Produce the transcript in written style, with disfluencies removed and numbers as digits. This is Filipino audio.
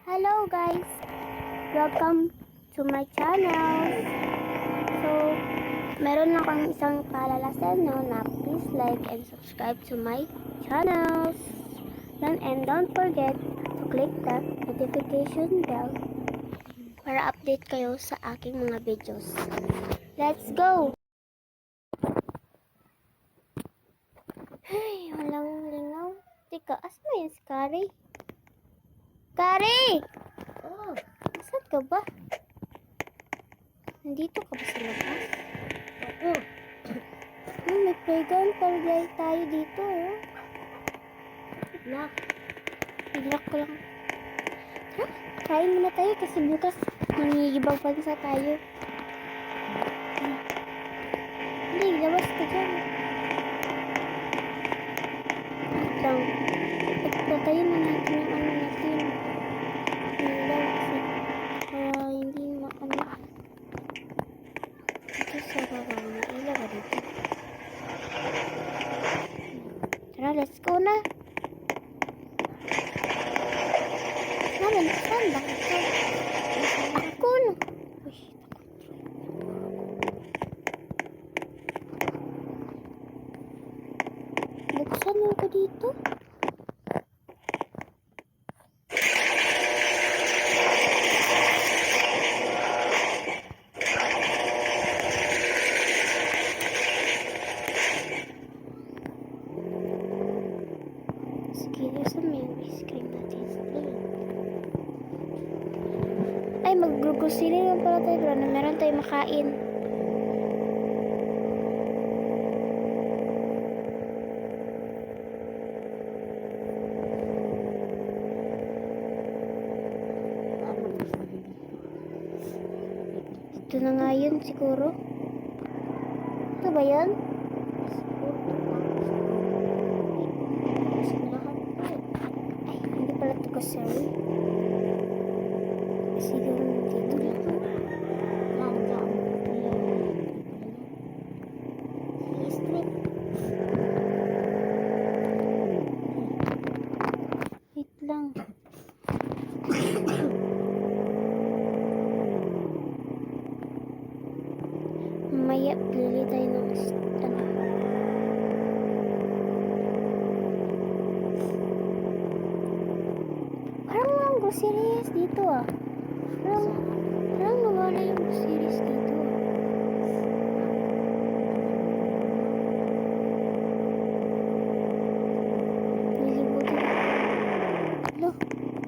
Hello guys! Welcome to my channel. So, meron lang akong isang paalala sa inyo na please like and subscribe to my channels. And don't forget to click the notification bell para update kayo sa aking mga videos. Let's go! Ay, walang lingaw. Tika, asa mo yun si Kari? Kari! Oh, Saan ka ba? Nandito ka ba sa labas? oo. May playground para tayo dito. Oh. Nak, Ilak ko lang. Tara, kain muna tayo kasi bukas mangigibang bansa tayo. Hindi, labas ka dyan. Wait lang. Patayin na natin yung ano natin. Ilaw kasi para hindi maano. Ito sa baba na ilaw ba dito? Tara, let's go na. Naman, saan ba ito? Ako no. Uy, buksan mo ako dito. Sige, saan may ice cream natin? Ay, mag-grocery lang pala tayo para na meron tayong makain. Ito na nga yun siguro. Ito ba yun? Ay, hindi pala ito grocery. Siguro dito lang. Wait lang. Mamaya, pili tayo ng ano. Parang walang groceries dito ah. Parang nawala yung groceries dito.